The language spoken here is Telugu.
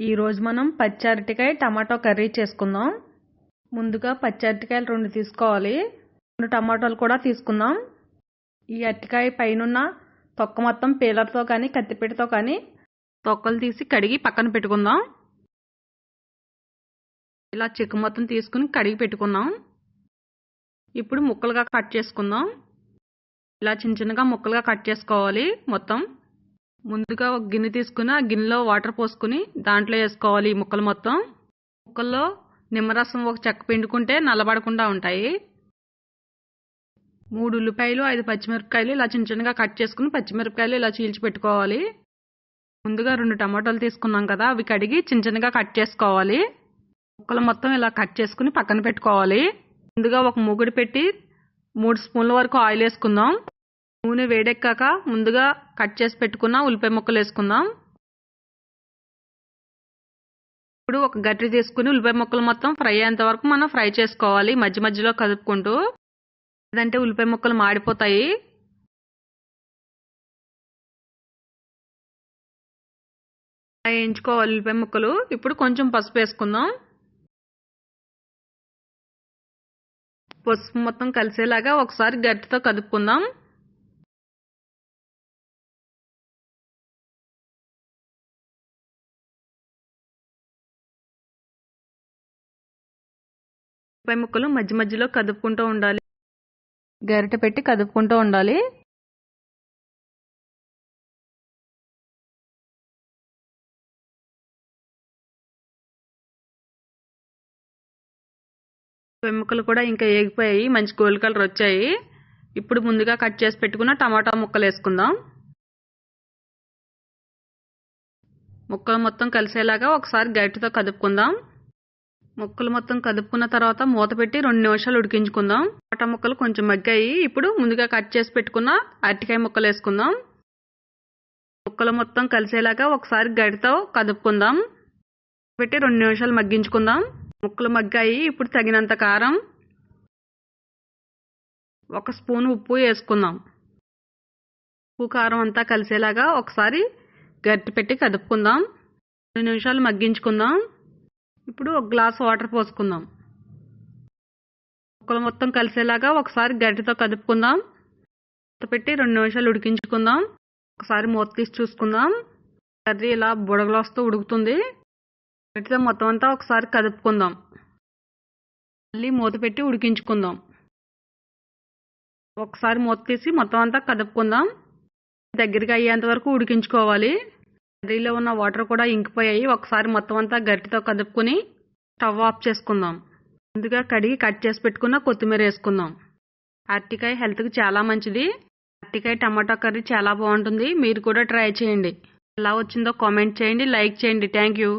ఈరోజు మనం పచ్చి అరటికాయ టమాటో కర్రీ చేసుకుందాం. ముందుగా పచ్చి అరటికాయలు 2 తీసుకోవాలి. 2 టమాటాలు కూడా తీసుకుందాం. ఈ అరటికాయ పైనున్న తొక్క మొత్తం పీలర్తో కానీ కత్తిపీటతో కానీ తొక్కలు తీసి కడిగి పక్కన పెట్టుకుందాం. ఇలా చెక్కు మొత్తం తీసుకుని కడిగి పెట్టుకుందాం. ఇప్పుడు ముక్కలుగా కట్ చేసుకుందాం. ఇలా చిన్న చిన్నగా ముక్కలుగా కట్ చేసుకోవాలి. మొత్తం ముందుగా ఒక గిన్నె తీసుకుని ఆ గిన్నెలో వాటర్ పోసుకుని దాంట్లో వేసుకోవాలి ఈ ముక్కలు మొత్తం. ముక్కల్లో నిమ్మరసం ఒక చెక్క పిండుకుంటే నల్లబడకుండా ఉంటాయి. 3 ఉల్లిపాయలు 5 పచ్చిమిరపకాయలు ఇలా చిన్న చిన్నగా కట్ చేసుకుని పచ్చిమిరపకాయలు ఇలా చీల్చి పెట్టుకోవాలి. ముందుగా 2 టమాటాలు తీసుకున్నాం కదా, అవి కడిగి చిన్న చిన్నగా కట్ చేసుకోవాలి. ముక్కలు మొత్తం ఇలా కట్ చేసుకుని పక్కన పెట్టుకోవాలి. ముందుగా ఒక మూకుడు పెట్టి 3 స్పూన్ల వరకు ఆయిల్ వేసుకుందాం. నూనె వేడెక్కాక ముందుగా కట్ చేసి పెట్టుకున్న ఉల్లిపాయ ముక్కలు వేసుకుందాం. ఇప్పుడు ఒక గరిటె తీసుకుని ఉల్లిపాయ ముక్కలు మొత్తం ఫ్రై అయ్యేంత వరకు మనం ఫ్రై చేసుకోవాలి, మధ్య మధ్యలో కదుపుకుంటూ. లేదంటే ఉల్లిపాయ ముక్కలు మాడిపోతాయి. వేయించుకోవాలి ఉల్లిపాయ ముక్కలు. ఇప్పుడు కొంచెం పసుపు వేసుకుందాం. పసుపు మొత్తం కలిసేలాగా ఒకసారి గరిటెతో కదుపుకుందాం. ఉల్లిపాయ ముక్కలు మధ్య మధ్యలో కదుపుకుంటూ ఉండాలి. గరిటె పెట్టి కదుపుకుంటూ ఉండాలి. ఉల్లిపాయ ముక్కలు కూడా ఇంకా ఏగిపోయాయి, మంచి గోల్డ్ కలర్ వచ్చాయి. ఇప్పుడు ముందుగా కట్ చేసి పెట్టుకున్న టమాటా ముక్కలు వేసుకుందాం. ముక్కలు మొత్తం కలిసేలాగా ఒకసారి గరిటెతో కదుపుకుందాం. ముక్కలు మొత్తం కదుపుకున్న తర్వాత మూత పెట్టి 2 నిమిషాలు ఉడికించుకుందాం. టమాటా ముక్కలు కొంచెం మగ్గాయి. ఇప్పుడు ముందుగా కట్ చేసి పెట్టుకున్న అరటికాయ ముక్కలు వేసుకుందాం. ముక్కలు మొత్తం కలిసేలాగా ఒకసారి గరిటెతో కదుపుకుందాం. పెట్టి 2 నిమిషాలు మగ్గించుకుందాం. ముక్కలు మగ్గాయి. ఇప్పుడు తగినంత కారం, 1 స్పూన్ ఉప్పు వేసుకుందాం. ఉప్పు కారం అంతా కలిసేలాగా ఒకసారి గరిటె పెట్టి కదుపుకుందాం. 2 నిమిషాలు మగ్గించుకుందాం. ఇప్పుడు 1 గ్లాస్ వాటర్ పోసుకుందాం. ముక్కలు మొత్తం కలిసేలాగా ఒకసారి గరిటెతో కదుపుకుందాం. మూత పెట్టి 2 నిమిషాలు ఉడికించుకుందాం. ఒకసారి మూత తీసి చూసుకుందాం. కర్రీ ఇలా బుడగలు వస్తూ ఉడుకుతుంది. గరిటెతో మొత్తం అంతా ఒకసారి కదుపుకుందాం. మళ్ళీ మూత పెట్టి ఉడికించుకుందాం. ఒకసారి మూత తీసి మొత్తం అంతా కదుపుకుందాం. దగ్గరగా అయ్యేంత వరకు ఉడికించుకోవాలి. కర్రీలో ఉన్న వాటర్ కూడా ఇంకిపోయాయి. ఒకసారి మొత్తం అంతా గరిటెతో కదుపుకుని స్టవ్ ఆఫ్ చేసుకుందాం. ముందుగా కడిగి కట్ చేసి పెట్టుకున్న కొత్తిమీర వేసుకుందాం. అరటికాయ హెల్త్కి చాలా మంచిది. అరటికాయ టమాటా కర్రీ చాలా బాగుంటుంది. మీరు కూడా ట్రై చేయండి. ఎలా వచ్చిందో కామెంట్ చేయండి, లైక్ చేయండి. Thank you.